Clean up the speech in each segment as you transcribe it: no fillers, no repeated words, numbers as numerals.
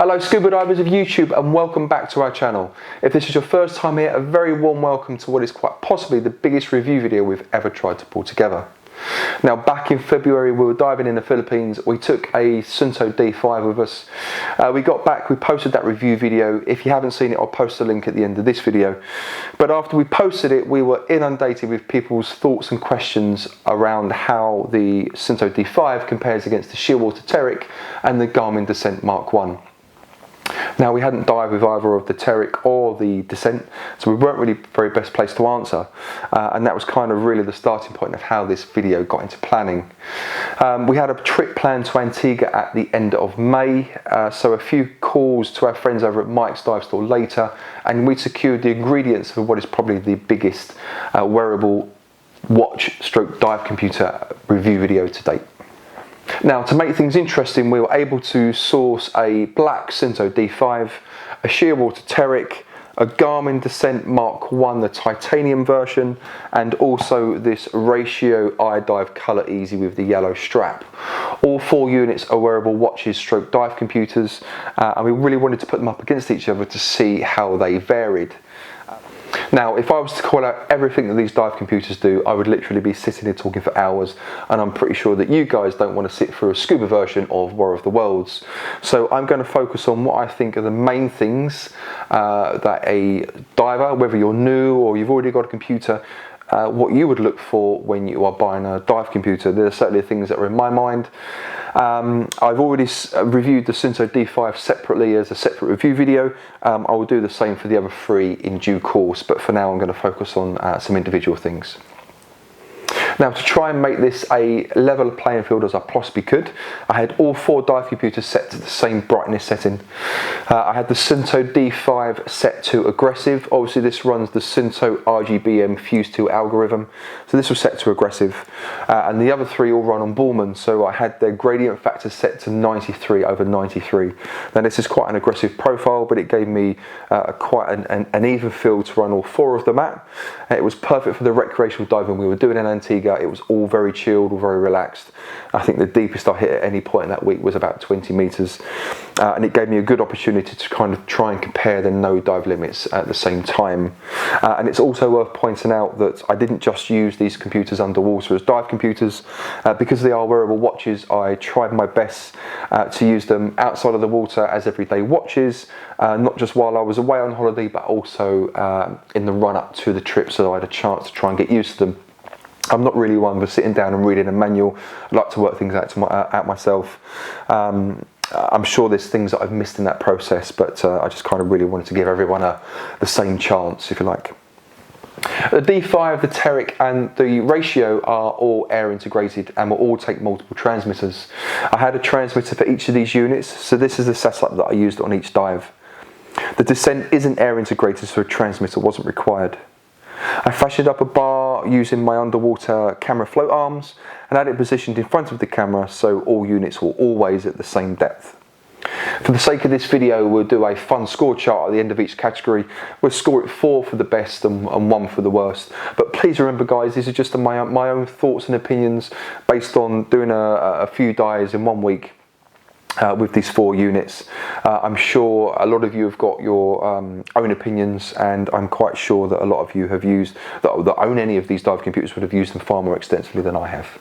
Hello scuba divers of YouTube and welcome back to our channel. If this is your first time here, a very warm welcome to what is quite possibly the biggest review video we've ever tried to pull together. Now back in February we were diving in the Philippines. We took a Suunto D5 with us. We got back, we posted that review video. If you haven't seen it, I'll post the link at the end of this video. But after we posted it, we were inundated with people's thoughts and questions around how the Suunto D5 compares against the Shearwater Teric and the Garmin Descent MK1. Now we hadn't dived with either of the Teric or the Descent, so we weren't really very best placed to answer, and that was kind of really the starting point of how this video got into planning. We had a trip planned to Antigua at the end of May, so a few calls to our friends over at Mike's Dive Store later, and we secured the ingredients for what is probably the biggest wearable watch stroke dive computer review video to date. Now, to make things interesting, we were able to source a black Suunto D5, a Shearwater Teric, a Garmin Descent MK1, the titanium version, and also this ratio iDIVE Colour Easy with the yellow strap. All four units are wearable watches stroke dive computers, and we really wanted to put them up against each other to see how they varied. Now, if I was to call out everything that these dive computers do, I would literally be sitting here talking for hours, and I'm pretty sure that you guys don't want to sit through a scuba version of War of the Worlds. So I'm going to focus on what I think are the main things that a diver, whether you're new or you've already got a computer, what you would look for when you are buying a dive computer. There are certainly things that are in my mind. I've already reviewed the Suunto D5 separately as a separate review video. I will do the same for the other three in due course, but for now I'm going to focus on some individual things. Now, to try and make this a level playing field as I possibly could, I had all four dive computers set to the same brightness setting. I had the Suunto D5 set to aggressive. Obviously this runs the Suunto RGBM Fuse 2 algorithm, so this was set to aggressive. And the other three all run on Bullman, so I had their gradient factor set to 93/93. Now this is quite an aggressive profile, but it gave me quite an even field to run all four of them at. It was perfect for the recreational diving we were doing in Antigua. It was all very chilled, all very relaxed. I think the deepest I hit at any point in that week was about 20 meters, and it gave me a good opportunity to kind of try and compare the no dive limits at the same time. And it's also worth pointing out that I didn't just use these computers underwater as dive computers. Because they are wearable watches, I tried my best to use them outside of the water as everyday watches, not just while I was away on holiday, but also in the run up to the trip, so I had a chance to try and get used to them. I'm not really one for sitting down and reading a manual. I like to work things out myself. I'm sure there's things that I've missed in that process, but I just kind of really wanted to give everyone the same chance, if you like. The D5, the Teric and the Ratio are all air integrated and will all take multiple transmitters. I had a transmitter for each of these units, so this is the setup that I used on each dive. The Descent isn't air integrated, so a transmitter wasn't required. I fashioned up a bar using my underwater camera float arms and had it positioned in front of the camera so all units were always at the same depth. For the sake of this video, we'll do a fun score chart at the end of each category. We'll score it 4 for the best and 1 for the worst. But please remember guys, these are just my own thoughts and opinions based on doing a few dives in 1 week. With these 4 units. I'm sure a lot of you have got your own opinions, and I'm quite sure that a lot of you have used, that own any of these dive computers, would have used them far more extensively than I have.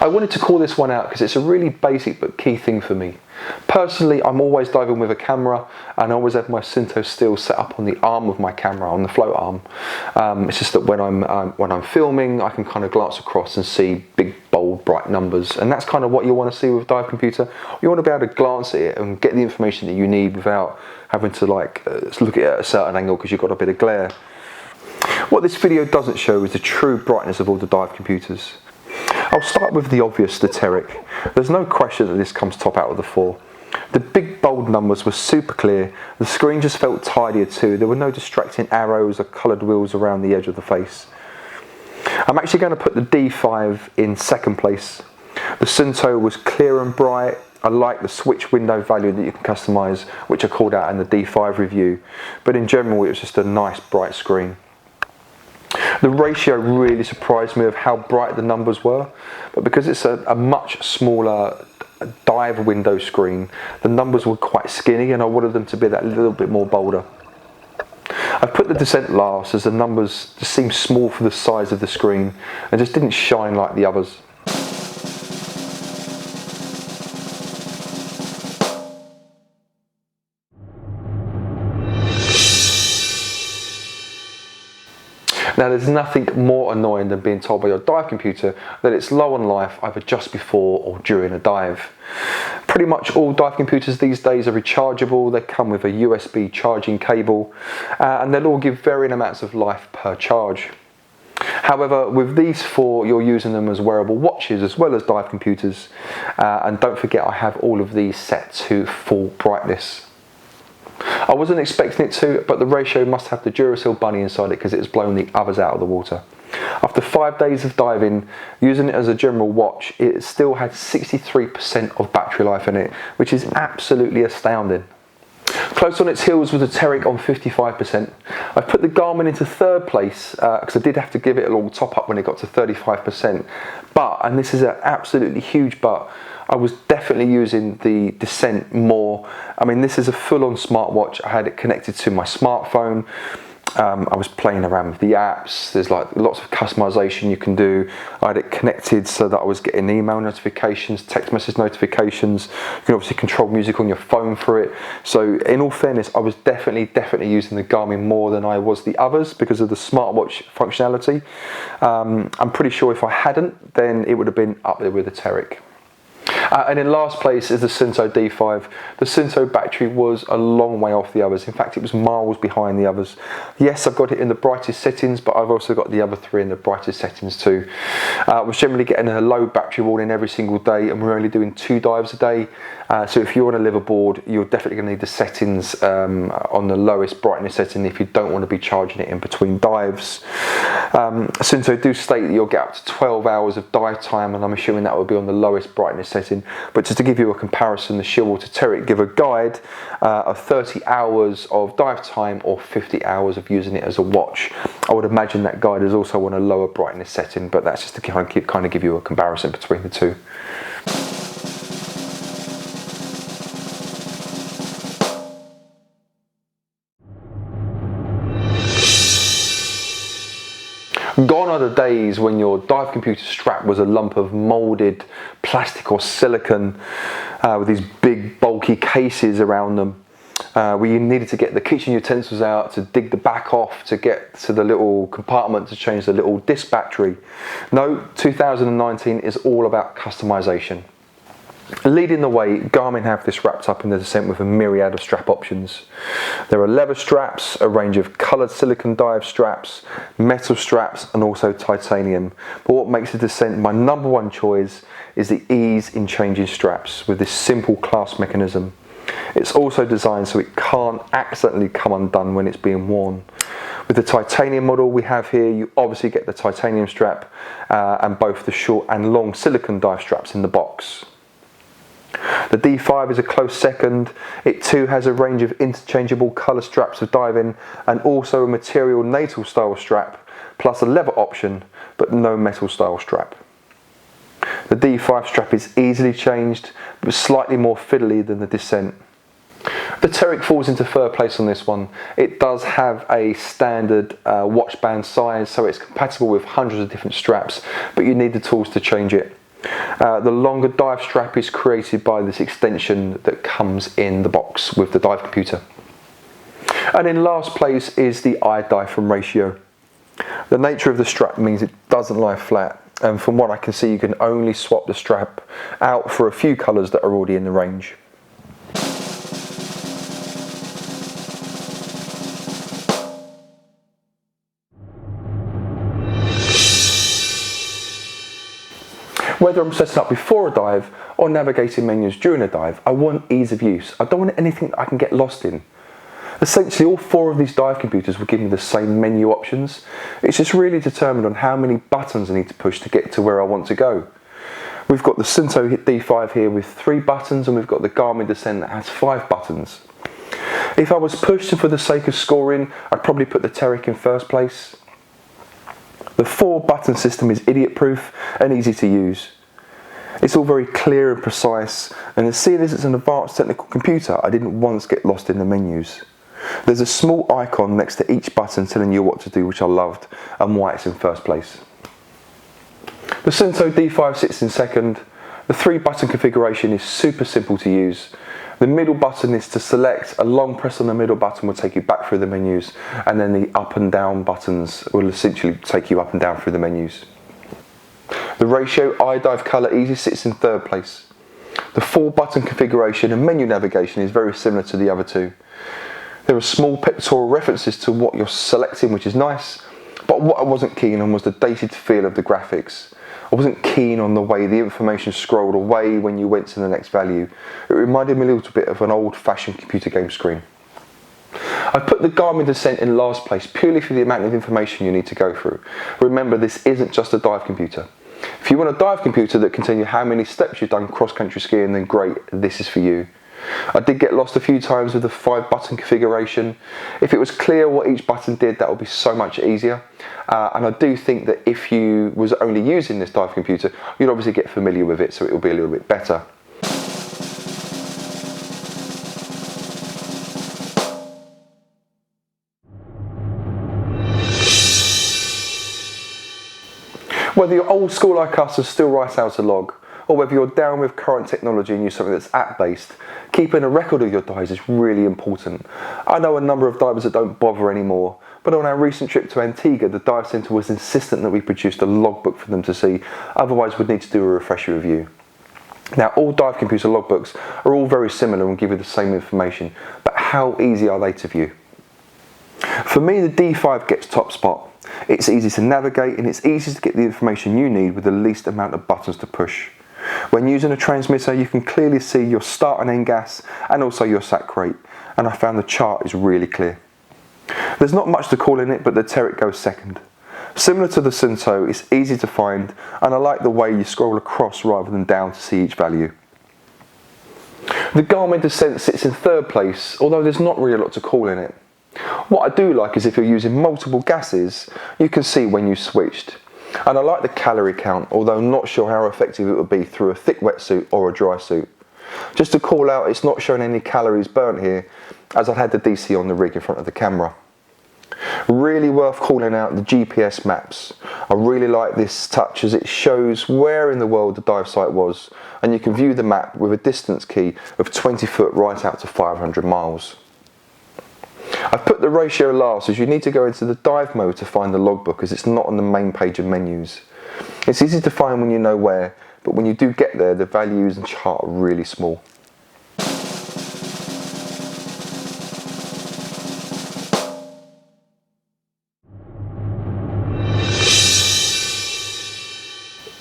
I wanted to call this one out because it's a really basic but key thing for me. Personally, I'm always diving with a camera, and I always have my Suunto still set up on the arm of my camera, on the float arm. It's just that when I'm filming, I can kind of glance across and see big, bold, bright numbers, and that's kind of what you want to see with a dive computer. You want to be able to glance at it and get the information that you need without having to look at it at a certain angle because you've got a bit of glare. What this video doesn't show is the true brightness of all the dive computers. I'll start with the obvious, the Teric. There's no question that this comes top out of the 4. The big bold numbers were super clear, the screen just felt tidier too, there were no distracting arrows or coloured wheels around the edge of the face. I'm actually going to put the D5 in second place. The Suunto was clear and bright. I like the switch window value that you can customise, which I called out in the D5 review, but in general it was just a nice bright screen. The ratio really surprised me of how bright the numbers were, but because it's a much smaller dive window screen, the numbers were quite skinny and I wanted them to be that little bit more bolder. I've put the Descent last as the numbers just seemed small for the size of the screen and just didn't shine like the others. Now there's nothing more annoying than being told by your dive computer that it's low on life either just before or during a dive. Pretty much all dive computers these days are rechargeable, they come with a USB charging cable and they'll all give varying amounts of life per charge. However, with these four, you're using them as wearable watches as well as dive computers, and don't forget I have all of these set to full brightness. I wasn't expecting it to, but the ratio must have the Duracell bunny inside it because it's blown the others out of the water. After 5 days of diving, using it as a general watch, it still had 63% of battery life in it, which is absolutely astounding. Close on its heels was the Teric on 55%. I put the Garmin into third place because I did have to give it a little top up when it got to 35%. But, and this is an absolutely huge but, I was definitely using the Descent more. I mean, this is a full-on smartwatch. I had it connected to my smartphone. I was playing around with the apps. There's like lots of customization you can do. I had it connected so that I was getting email notifications, text message notifications. You can obviously control music on your phone for it. So in all fairness, I was definitely using the Garmin more than I was the others because of the smartwatch functionality. I'm pretty sure if I hadn't, then it would have been up there with the Teric. And in last place is the Suunto D5. The Suunto battery was a long way off the others. In fact, it was miles behind the others. Yes, I've got it in the brightest settings, but I've also got the other three in the brightest settings too. I was generally getting a low battery warning every single day, and we're only doing 2 dives a day. So if you're on a liveaboard, you're definitely going to need the settings on the lowest brightness setting if you don't want to be charging it in between dives. Suunto do state that you'll get up to 12 hours of dive time, and I'm assuming that will be on the lowest brightness setting. But just to give you a comparison, the Shearwater Teric give a guide of 30 hours of dive time or 50 hours of using it as a watch. I would imagine that guide is also on a lower brightness setting, but that's just to kind of give you a comparison between the two. Gone are the days when your dive computer strap was a lump of moulded plastic or silicone with these big bulky cases around them, where you needed to get the kitchen utensils out to dig the back off to get to the little compartment to change the little disc battery. No, 2019 is all about customization. Leading the way, Garmin have this wrapped up in the Descent with a myriad of strap options. There are leather straps, a range of coloured silicone dive straps, metal straps and also titanium. But what makes the Descent my #1 choice is the ease in changing straps with this simple clasp mechanism. It's also designed so it can't accidentally come undone when it's being worn. With the titanium model we have here, you obviously get the titanium strap and both the short and long silicone dive straps in the box. The D5 is a close second. It too has a range of interchangeable colour straps for diving and also a material natal style strap plus a leather option but no metal style strap. The D5 strap is easily changed but slightly more fiddly than the Descent. The Teric falls into third place on this one. It does have a standard watch band size, so it's compatible with hundreds of different straps, but you need the tools to change it. The longer dive strap is created by this extension that comes in the box with the dive computer. And in last place is the iDIVE from Ratio. The nature of the strap means it doesn't lie flat, and from what I can see you can only swap the strap out for a few colours that are already in the range. Whether I'm setting up before a dive or navigating menus during a dive, I want ease of use. I don't want anything that I can get lost in. Essentially, all 4 of these dive computers will give me the same menu options. It's just really determined on how many buttons I need to push to get to where I want to go. We've got the Suunto D5 here with 3 buttons, and we've got the Garmin Descent that has 5 buttons. If I was pushing for the sake of scoring, I'd probably put the Teric in first place. The 4-button system is idiot-proof and easy to use. It's all very clear and precise, and as seeing as it's an advanced technical computer, I didn't once get lost in the menus. There's a small icon next to each button telling you what to do, which I loved, and why it's in first place. The Suunto D5 sits in second. The 3-button configuration is super simple to use. The middle button is to select. A long press on the middle button will take you back through the menus, and then the up and down buttons will essentially take you up and down through the menus. The ratio iDIVE colour easy sits in third place. The 4-button configuration and menu navigation is very similar to the other two. There are small pictorial references to what you're selecting, which is nice, but what I wasn't keen on was the dated feel of the graphics. I wasn't keen on the way the information scrolled away when you went to the next value. It reminded me a little bit of an old-fashioned computer game screen. I put the Garmin Descent in last place purely for the amount of information you need to go through. Remember, this isn't just a dive computer. If you want a dive computer that can tell you how many steps you've done cross-country skiing, then great, this is for you. I did get lost a few times with the 5-button configuration. If it was clear what each button did, that would be so much easier. And I do think that if you was only using this dive computer, you'd obviously get familiar with it, so it will be a little bit better. Whether you're old school like us and still write out a log, or whether you're down with current technology and use something that's app-based, keeping a record of your dives is really important. I know a number of divers that don't bother anymore, but on our recent trip to Antigua, the dive centre was insistent that we produced a logbook for them to see, otherwise we'd need to do a refresher review. Now, all dive computer logbooks are all very similar and give you the same information, but how easy are they to view? For me, the D5 gets top spot. It's easy to navigate and it's easy to get the information you need with the least amount of buttons to push. When using a transmitter, you can clearly see your start and end gas and also your sack rate, and I found the chart is really clear. There's not much to call in it, but the Teric goes second. Similar to the Suunto, it's easy to find, and I like the way you scroll across rather than down to see each value. The Garmin Descent sits in third place, although there's not really a lot to call in it. What I do like is if you're using multiple gases, you can see when you switched. And I like the calorie count, although I'm not sure how effective it would be through a thick wetsuit or a dry suit. Just to call out, it's not showing any calories burnt here, as I've had the DC on the rig in front of the camera. Really worth calling out the GPS maps. I really like this touch as it shows where in the world the dive site was, and you can view the map with a distance key of 20 foot right out to 500 miles. I've put the ratio last as you need to go into the dive mode to find the logbook, as it's not on the main page of menus. It's easy to find when you know where, but when you do get there, the values and chart are really small.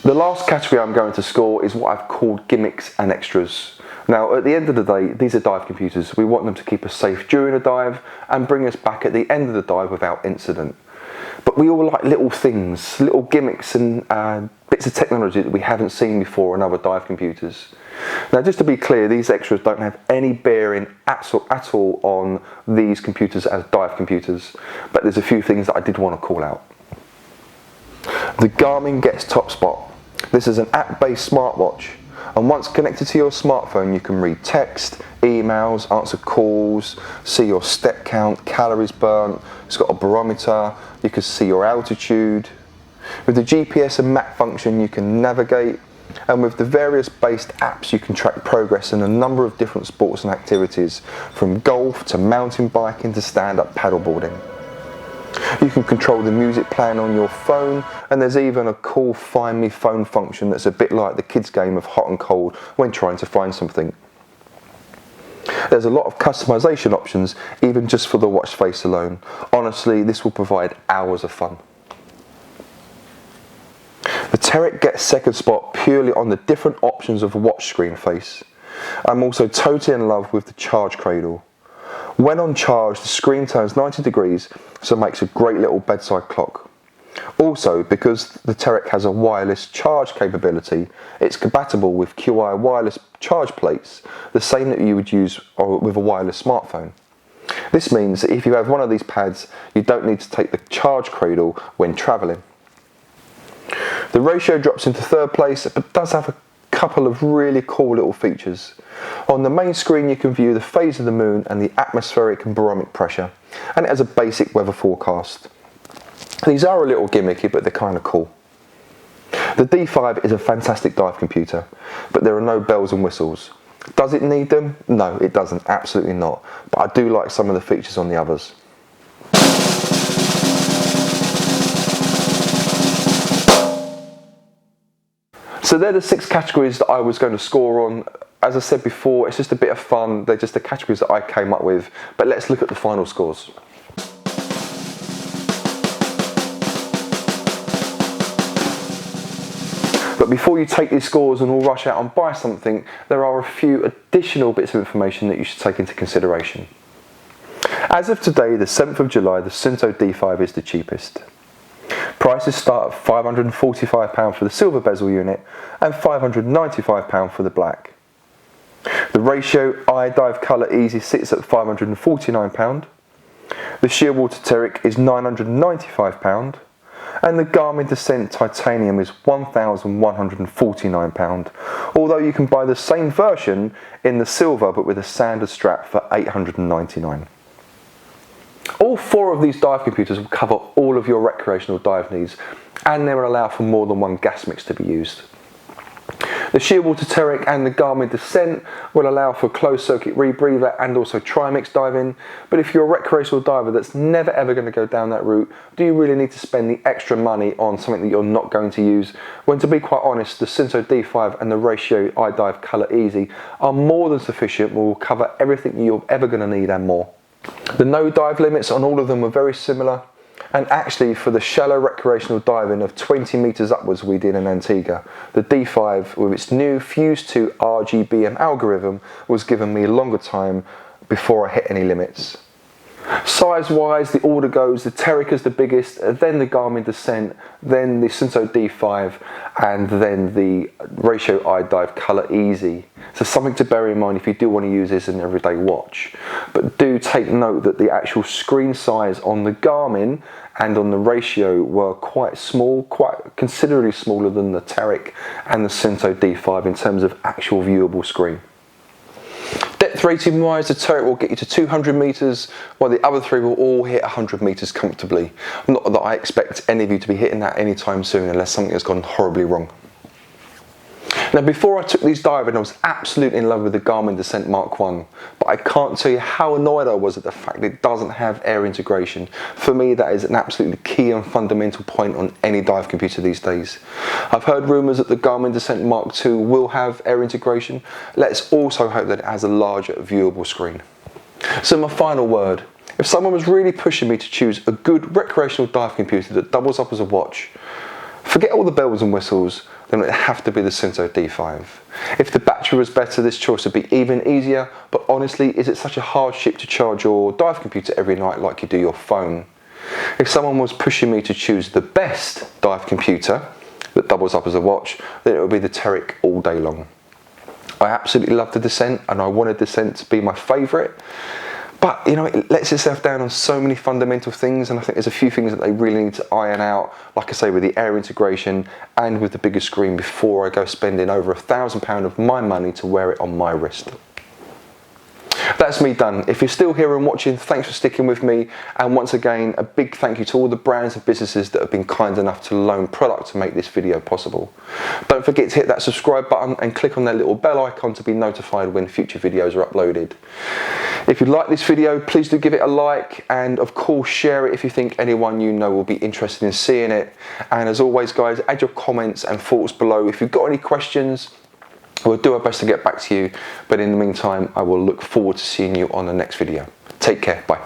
The last category I'm going to score is what I've called gimmicks and extras. Now, at the end of the day, these are dive computers. We want them to keep us safe during a dive and bring us back at the end of the dive without incident. But we all like little things, little gimmicks and bits of technology that we haven't seen before on other dive computers. Now, just to be clear, these extras don't have any bearing at all on these computers as dive computers, but there's a few things that I did want to call out. The Garmin gets top spot. This is an app-based smartwatch, and once connected to your smartphone, you can read text, emails, answer calls, see your step count, calories burnt. It's got a barometer, you can see your altitude. With the GPS and map function, you can navigate, and with the various based apps, you can track progress in a number of different sports and activities, from golf to mountain biking to stand-up paddleboarding. You can control the music playing on your phone, and there's even a cool Find Me phone function that's a bit like the kids' game of hot and cold when trying to find something. There's a lot of customization options, even just for the watch face alone. Honestly, this will provide hours of fun. The Teric gets second spot purely on the different options of watch screen face. I'm also totally in love with the charge cradle. When on charge, the screen turns 90 degrees, so it makes a great little bedside clock. Also, because the Teric has a wireless charge capability, it's compatible with QI wireless charge plates, the same that you would use with a wireless smartphone. This means that if you have one of these pads, you don't need to take the charge cradle when travelling. The ratio drops into third place, but does have a couple of really cool little features. On the main screen you can view the phase of the moon and the atmospheric and barometric pressure, and it has a basic weather forecast. These are a little gimmicky, but they're kind of cool. The D5 is a fantastic dive computer, but there are no bells and whistles. Does it need them? No, it doesn't, absolutely not. But I do like some of the features on the others. So they're the 6 categories that I was going to score on. As I said before, it's just a bit of fun. They're just the categories that I came up with. But let's look at the final scores. But before you take these scores and all rush out and buy something, there are a few additional bits of information that you should take into consideration. As of today, the 7th of July, the Suunto D5 is the cheapest. Prices start at £545 for the silver bezel unit and £595 for the black. The ratio iDIVE Colour Easy sits at £549. The Shearwater Teric is £995. And the Garmin Descent Titanium is £1,149, although you can buy the same version in the silver but with a sander strap for £899. All 4 of these dive computers will cover all of your recreational dive needs, and they will allow for more than one gas mix to be used. The Shearwater Teric and the Garmin Descent will allow for closed circuit rebreather and also trimix diving, but if you're a recreational diver that's never ever going to go down that route, do you really need to spend the extra money on something that you're not going to use? When, to be quite honest, the Suunto D5 and the ratio iDIVE Colour Easy are more than sufficient, will cover everything you're ever going to need and more. The no dive limits on all of them were very similar. And actually, for the shallow recreational diving of 20 metres upwards we did in Antigua, the D5 with its new Fuse 2 RGBM algorithm was giving me a longer time before I hit any limits. Size wise, the order goes, the Teric is the biggest, then the Garmin Descent, then the Suunto D5, and then the ratio iDIVE Colour Easy. So something to bear in mind if you do want to use this as an everyday watch. But do take note that the actual screen size on the Garmin and on the ratio were quite small, quite considerably smaller than the Teric and the Suunto D5 in terms of actual viewable screen. Depth rating wise, the Teric will get you to 200 metres, while the other 3 will all hit 100 metres comfortably. Not that I expect any of you to be hitting that anytime soon unless something has gone horribly wrong. Now, before I took these diving, I was absolutely in love with the Garmin Descent Mark 1, but I can't tell you how annoyed I was at the fact that it doesn't have air integration. For me, that is an absolutely key and fundamental point on any dive computer these days. I've heard rumours that the Garmin Descent Mark 2 will have air integration. Let's also hope that it has a larger viewable screen. So my final word, if someone was really pushing me to choose a good recreational dive computer that doubles up as a watch, forget all the bells and whistles, then it'd have to be the Suunto D5. If the battery was better, this choice would be even easier, but honestly, is it such a hardship to charge your dive computer every night like you do your phone? If someone was pushing me to choose the best dive computer that doubles up as a watch, then it would be the Teric all day long. I absolutely love the Descent, and I wanted Descent to be my favourite. But, you know, it lets itself down on so many fundamental things, and I think there's a few things that they really need to iron out, like I say, with the air integration and with the bigger screen before I go spending over £1,000 of my money to wear it on my wrist. That's me done. If you're still here and watching, thanks for sticking with me, and once again, a big thank you to all the brands and businesses that have been kind enough to loan product to make this video possible. Don't forget to hit that subscribe button and click on that little bell icon to be notified when future videos are uploaded. If you like this video, please do give it a like, and of course share it if you think anyone you know will be interested in seeing it. And as always guys, add your comments and thoughts below. If you've got any questions, we'll do our best to get back to you, but in the meantime, I will look forward to seeing you on the next video. Take care, bye.